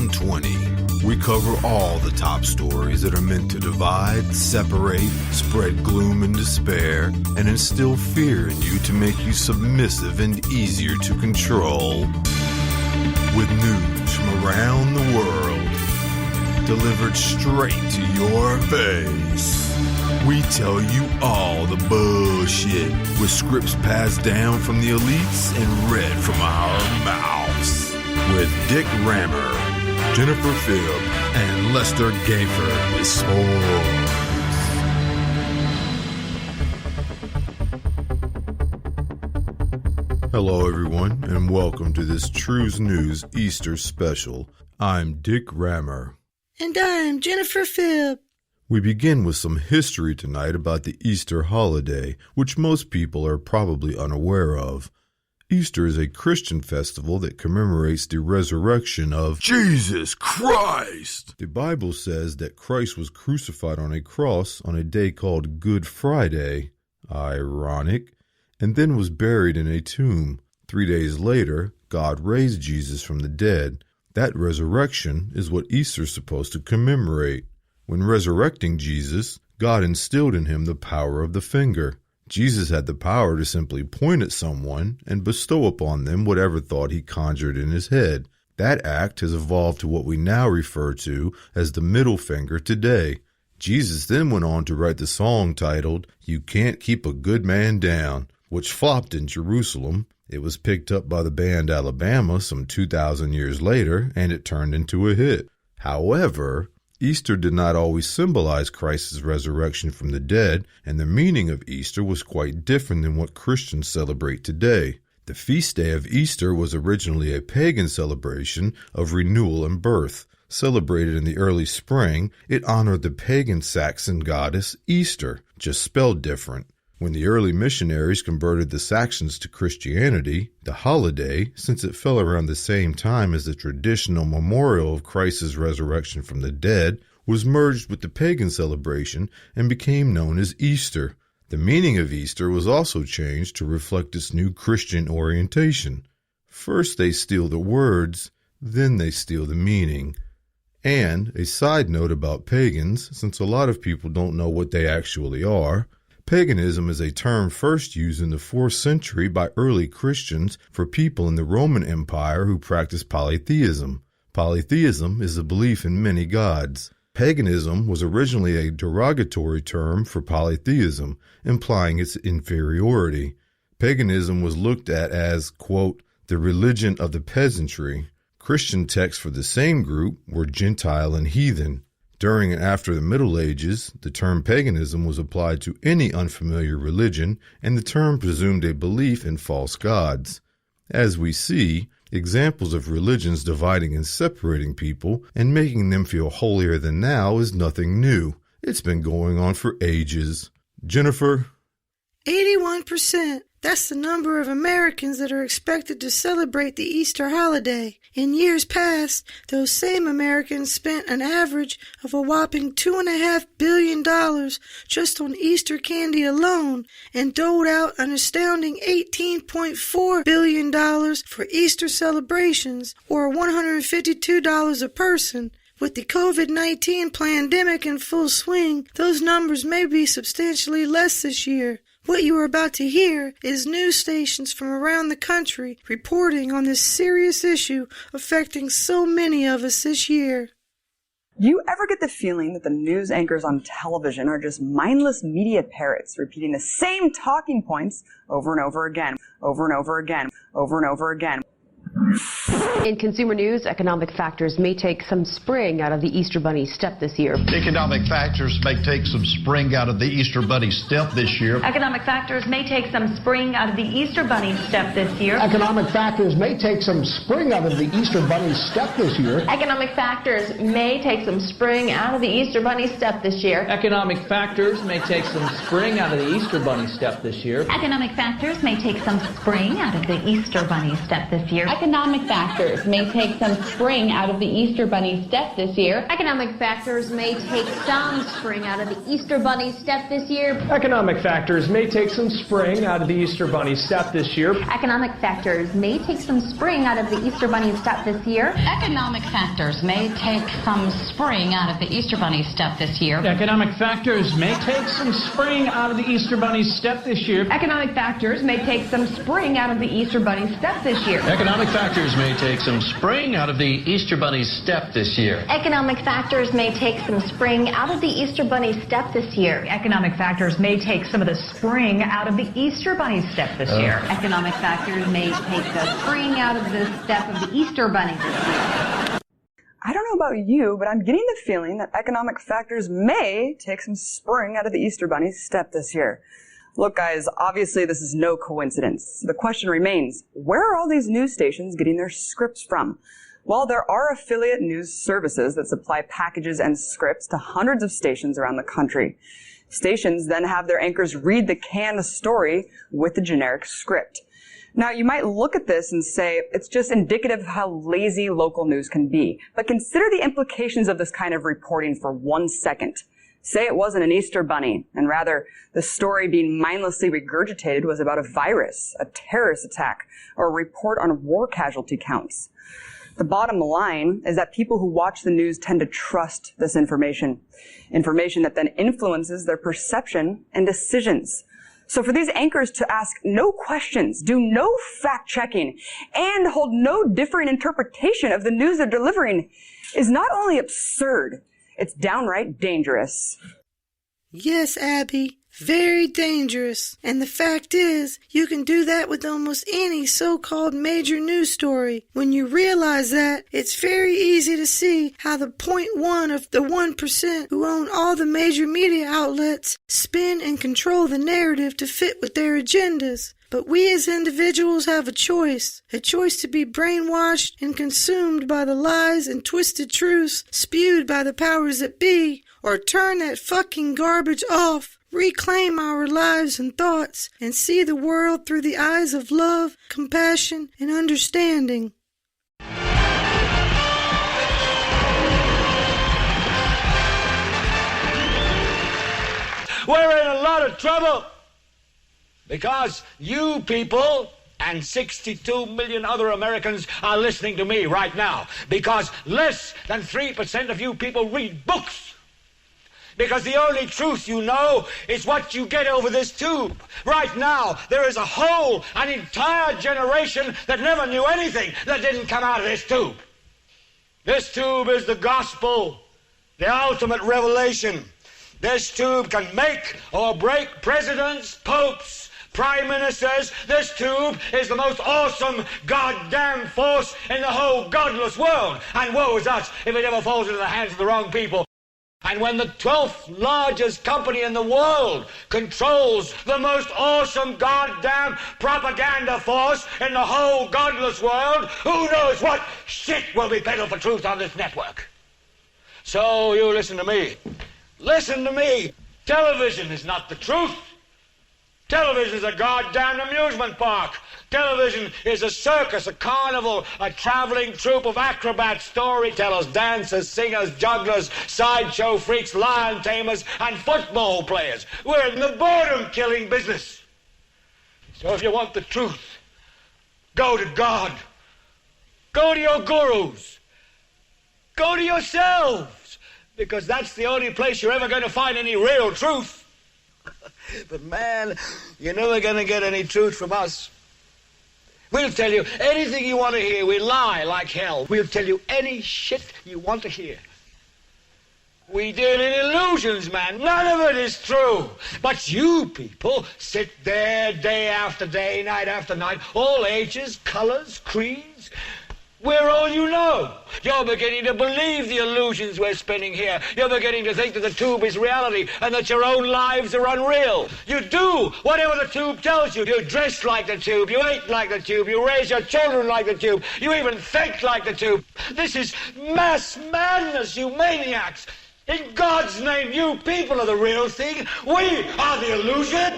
2020. We cover all the top stories that are meant to divide, separate, spread gloom and despair, and instill fear in you to make you submissive and easier to control. With news from around the world, delivered straight to your face. We tell you all the bullshit with scripts passed down from the elites and read from our mouths. With Dick Rammer, Jennifer Phibb, and Lester Gayford with sports. Hello everyone, and welcome to this Trues News Easter special. I'm Dick Rammer. And I'm Jennifer Phibb. We begin with some history tonight about the Easter holiday, which most people are probably unaware of. Easter is a Christian festival that commemorates the resurrection of Jesus Christ. The Bible says that Christ was crucified on a cross on a day called Good Friday, ironic, and then was buried in a tomb. 3 days later, God raised Jesus from the dead. That resurrection is what Easter is supposed to commemorate. When resurrecting Jesus, God instilled in him the power of the finger. Jesus had the power to simply point at someone and bestow upon them whatever thought he conjured in his head. That act has evolved to what we now refer to as the middle finger today. Jesus then went on to write the song titled, "You Can't Keep a Good Man Down," which flopped in Jerusalem. It was picked up by the band Alabama some 2,000 years later, and it turned into a hit. However, Easter did not always symbolize Christ's resurrection from the dead, and the meaning of Easter was quite different than what Christians celebrate today. The feast day of Easter was originally a pagan celebration of renewal and birth. Celebrated in the early spring, it honored the pagan Saxon goddess Easter, just spelled different. When the early missionaries converted the Saxons to Christianity, the holiday, since it fell around the same time as the traditional memorial of Christ's resurrection from the dead, was merged with the pagan celebration and became known as Easter. The meaning of Easter was also changed to reflect its new Christian orientation. First they steal the words, then they steal the meaning. And a side note about pagans, since a lot of people don't know what they actually are, paganism is a term first used in the 4th century by early Christians for people in the Roman Empire who practiced polytheism. Polytheism is a belief in many gods. Paganism was originally a derogatory term for polytheism, implying its inferiority. Paganism was looked at as, quote, the religion of the peasantry. Christian texts for the same group were Gentile and heathen. During and after the Middle Ages, the term paganism was applied to any unfamiliar religion, and the term presumed a belief in false gods. As we see, examples of religions dividing and separating people and making them feel holier than thou is nothing new. It's been going on for ages. Jennifer? 81%. That's the number of Americans that are expected to celebrate the Easter holiday. In years past, those same Americans spent an average of a whopping $2.5 billion just on Easter candy alone and doled out an astounding $18.4 billion for Easter celebrations, or $152 a person. With the COVID-19 pandemic in full swing, those numbers may be substantially less this year. What you are about to hear is news stations from around the country reporting on this serious issue affecting so many of us this year. Do you ever get the feeling that the news anchors on television are just mindless media parrots repeating the same talking points over and over again, over and over again, over and over again? In consumer news, economic factors may take some spring out of the Easter Bunny step this year. Economic factors may take some spring out of the Easter Bunny step this year. Economic factors may take some spring out of the Easter Bunny step this year. Economic factors may take some spring out of the Easter Bunny step this year. Economic factors may take some spring out of the Easter Bunny step this year. Economic factors may take some spring out of the Easter Bunny step this year. Economic factors may take some spring out of the Easter Bunny step this year. Economic factors may take some spring out of the Easter Bunny's step this year. Economic factors may take some spring out of the Easter Bunny's step this year. Economic factors may take some spring out of the Easter Bunny's step this year. Economic factors may take some spring out of the Easter Bunny's step this year. Economic factors may take some spring out of the Easter Bunny's step this year. Economic factors may take some spring out of the Easter Bunny's step this year. Economic factors may take some spring out of the Easter Bunny's step this year. Economic factors may take some spring out of the Easter Bunny's step this year. Economic factors may take some spring out of the Easter Bunny's step this year. Economic factors may take some of the spring out of the Easter Bunny's step this year. Economic factors may take the spring out of the step of the Easter Bunny this year. I don't know about you, but I'm getting the feeling that economic factors may take some spring out of the Easter Bunny's step this year. Look, guys, obviously this is no coincidence. The question remains, where are all these news stations getting their scripts from? Well, there are affiliate news services that supply packages and scripts to hundreds of stations around the country. Stations then have their anchors read the canned story with the generic script. Now, you might look at this and say it's just indicative of how lazy local news can be. But consider the implications of this kind of reporting for 1 second. Say it wasn't an Easter bunny, and rather the story being mindlessly regurgitated was about a virus, a terrorist attack, or a report on war casualty counts. The bottom line is that people who watch the news tend to trust this information that then influences their perception and decisions. So for these anchors to ask no questions, do no fact-checking, and hold no differing interpretation of the news they're delivering is not only absurd, it's downright dangerous. Yes, Abby, very dangerous. And the fact is, you can do that with almost any so-called major news story. When you realize that, it's very easy to see how the 0.1 of the 1% who own all the major media outlets spin and control the narrative to fit with their agendas. But we as individuals have a choice to be brainwashed and consumed by the lies and twisted truths spewed by the powers that be, or turn that fucking garbage off, reclaim our lives and thoughts, and see the world through the eyes of love, compassion, and understanding. We're in a lot of trouble because you people and 62 million other Americans are listening to me right now, because less than 3% of you people read books. Because the only truth you know is what you get over this tube. Right now, there is an entire generation that never knew anything that didn't come out of this tube. This tube is the gospel, the ultimate revelation. This tube can make or break presidents, popes, prime ministers. This tube is the most awesome goddamn force in the whole godless world. And woe is us if it ever falls into the hands of the wrong people. And when the 12th largest company in the world controls the most awesome goddamn propaganda force in the whole godless world, who knows what shit will be peddled for truth on this network. So you listen to me. Listen to me. Television is not the truth. Television is a goddamn amusement park. Television is a circus, a carnival, a traveling troupe of acrobats, storytellers, dancers, singers, jugglers, sideshow freaks, lion tamers, and football players. We're in the boredom-killing business. So if you want the truth, go to God. Go to your gurus. Go to yourselves, because that's the only place you're ever going to find any real truth. But man, you're never going to get any truth from us. We'll tell you anything you want to hear. We lie like hell. We'll tell you any shit you want to hear. We deal in illusions, man. None of it is true. But you people sit there day after day, night after night, all ages, colors, creeds. We're all you know. You're beginning to believe the illusions we're spinning here. You're beginning to think that the tube is reality and that your own lives are unreal. You do whatever the tube tells you. You dress like the tube. You eat like the tube. You raise your children like the tube. You even think like the tube. This is mass madness, you maniacs. In God's name, you people are the real thing. We are the illusion.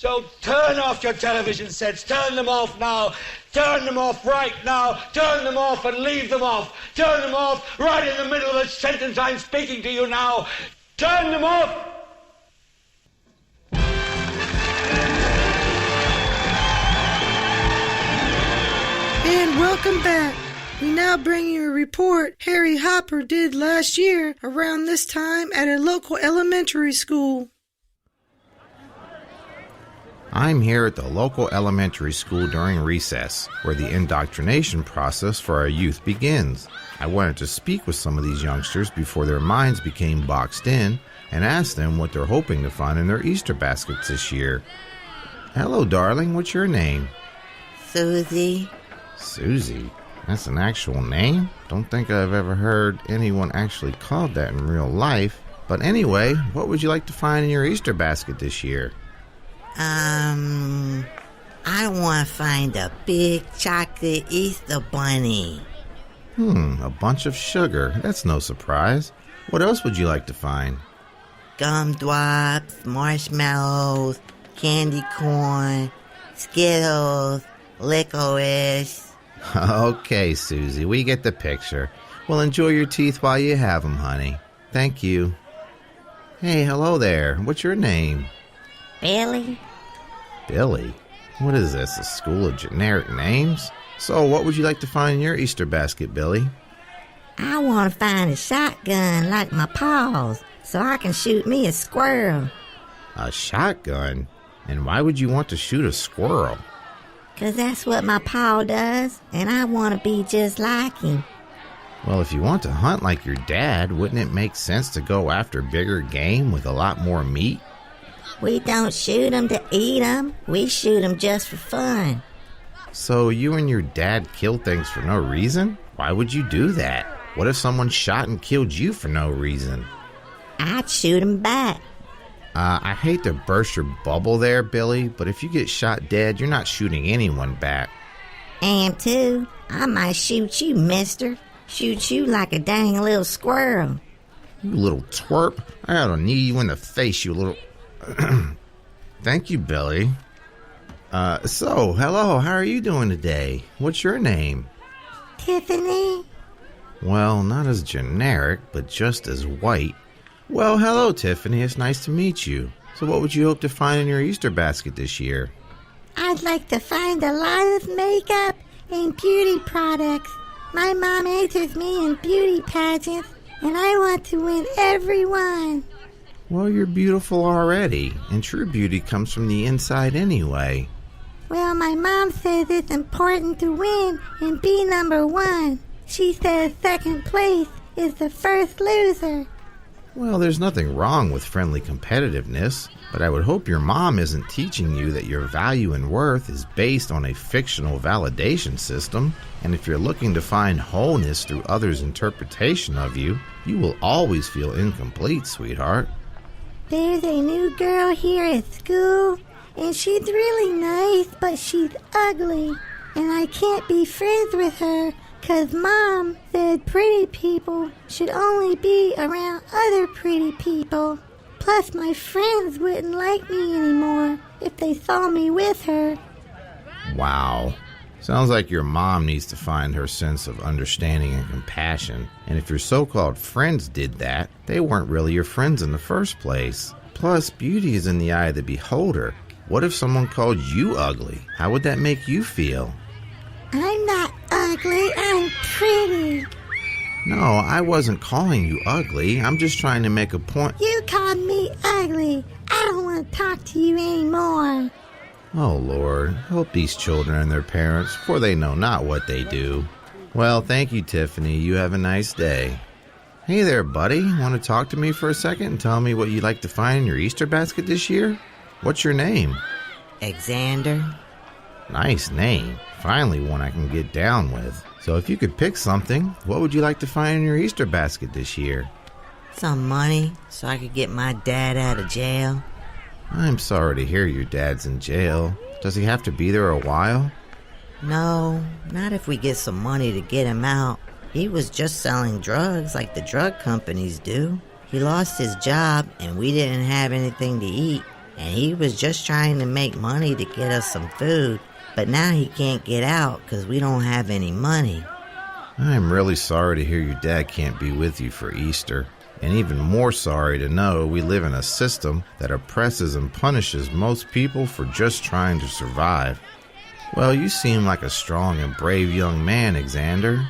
So turn off your television sets. Turn them off now. Turn them off right now. Turn them off and leave them off. Turn them off right in the middle of the sentence I'm speaking to you now. Turn them off. And welcome back. We now bring you a report Harry Hopper did last year around this time at a local elementary school. I'm here at the local elementary school during recess, where the indoctrination process for our youth begins. I wanted to speak with some of these youngsters before their minds became boxed in and ask them what they're hoping to find in their Easter baskets this year. Hello, darling. What's your name? Susie. Susie? That's an actual name? Don't think I've ever heard anyone actually called that in real life. But anyway, what would you like to find in your Easter basket this year? I want to find a big chocolate Easter bunny. A bunch of sugar. That's no surprise. What else would you like to find? Gumdrops, marshmallows, candy corn, Skittles, licorice. Okay, Susie, we get the picture. Well, enjoy your teeth while you have them, honey. Thank you. Hey, hello there. What's your name? Billy? Billy? What is this, a school of generic names? So, what would you like to find in your Easter basket, Billy? I want to find a shotgun like my paws, so I can shoot me a squirrel. A shotgun? And why would you want to shoot a squirrel? 'Cause that's what my paw does, and I want to be just like him. Well, if you want to hunt like your dad, wouldn't it make sense to go after bigger game with a lot more meat? We don't shoot 'em to eat 'em. We shoot 'em just for fun. So you and your dad kill things for no reason? Why would you do that? What if someone shot and killed you for no reason? I'd shoot 'em back. I hate to burst your bubble there, Billy, but if you get shot dead, you're not shooting anyone back. Am too. I might shoot you, mister. Shoot you like a dang little squirrel. You little twerp. I ought to knee you in the face, you little... Thank you, Billy. So, hello, how are you doing today? What's your name? Tiffany. Well, not as generic, but just as white. Well, hello, Tiffany. It's nice to meet you. So what would you hope to find in your Easter basket this year? I'd like to find a lot of makeup and beauty products. My mom enters me in beauty pageants, and I want to win every one. Well, you're beautiful already, and true beauty comes from the inside anyway. Well, my mom says it's important to win and be number one. She says second place is the first loser. Well, there's nothing wrong with friendly competitiveness, but I would hope your mom isn't teaching you that your value and worth is based on a fictional validation system, and if you're looking to find wholeness through others' interpretation of you, you will always feel incomplete, sweetheart. There's a new girl here at school, and she's really nice, but she's ugly, and I can't be friends with her. 'Cause Mom said pretty people should only be around other pretty people. Plus, my friends wouldn't like me anymore if they saw me with her. Wow. Sounds like your mom needs to find her sense of understanding and compassion. And if your so-called friends did that, they weren't really your friends in the first place. Plus, beauty is in the eye of the beholder. What if someone called you ugly? How would that make you feel? I'm not ugly, I'm pretty. No, I wasn't calling you ugly. I'm just trying to make a point. You called me ugly. I don't want to talk to you anymore. Oh, Lord, help these children and their parents, for they know not what they do. Well, thank you, Tiffany. You have a nice day. Hey there, buddy. Want to talk to me for a second and tell me what you'd like to find in your Easter basket this year? What's your name? Alexander. Nice name. Finally one I can get down with. So if you could pick something, what would you like to find in your Easter basket this year? Some money so I could get my dad out of jail. I'm sorry to hear your dad's in jail. Does he have to be there a while? No, not if we get some money to get him out. He was just selling drugs like the drug companies do. He lost his job and we didn't have anything to eat. and he was just trying to make money to get us some food, but now he can't get out because we don't have any money. I'm really sorry to hear your dad can't be with you for Easter, and even more sorry to know we live in a system that oppresses and punishes most people for just trying to survive. Well, you seem like a strong and brave young man, Xander.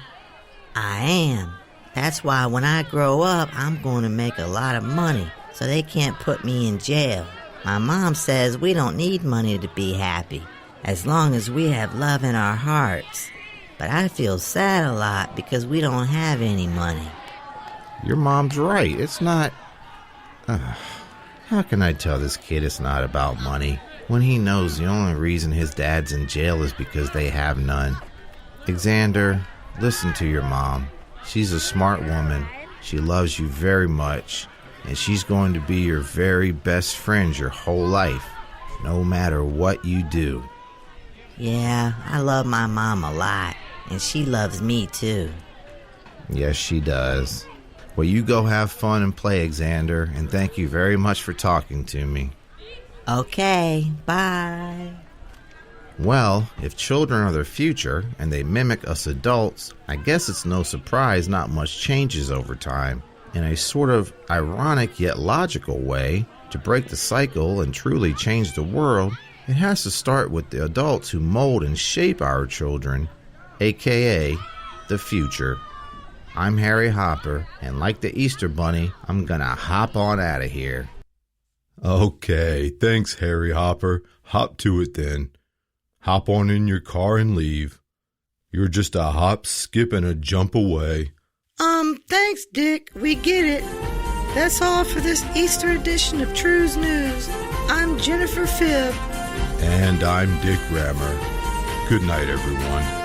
I am. That's why when I grow up, I'm going to make a lot of money so they can't put me in jail. My mom says we don't need money to be happy, as long as we have love in our hearts. But I feel sad a lot because we don't have any money. Your mom's right. It's not... how can I tell this kid it's not about money when he knows the only reason his dad's in jail is because they have none? Xander, listen to your mom. She's a smart woman. She loves you very much, and she's going to be your very best friend your whole life, no matter what you do. Yeah, I love my mom a lot, and she loves me too. Yes, she does. Well, you go have fun and play, Xander, and thank you very much for talking to me. Okay, bye. Well, if children are the future and they mimic us adults, I guess it's no surprise not much changes over time. In a sort of ironic yet logical way, to break the cycle and truly change the world, it has to start with the adults who mold and shape our children, aka the future. I'm Harry Hopper, and like the Easter Bunny, I'm gonna hop on out of here. Okay, thanks, Harry Hopper. Hop to it then. Hop on in your car and leave. You're just a hop, skip, and a jump away. Thanks, Dick. We get it. That's all for this Easter edition of True's News. I'm Jennifer Phibb. And I'm Dick Rammer. Good night, everyone.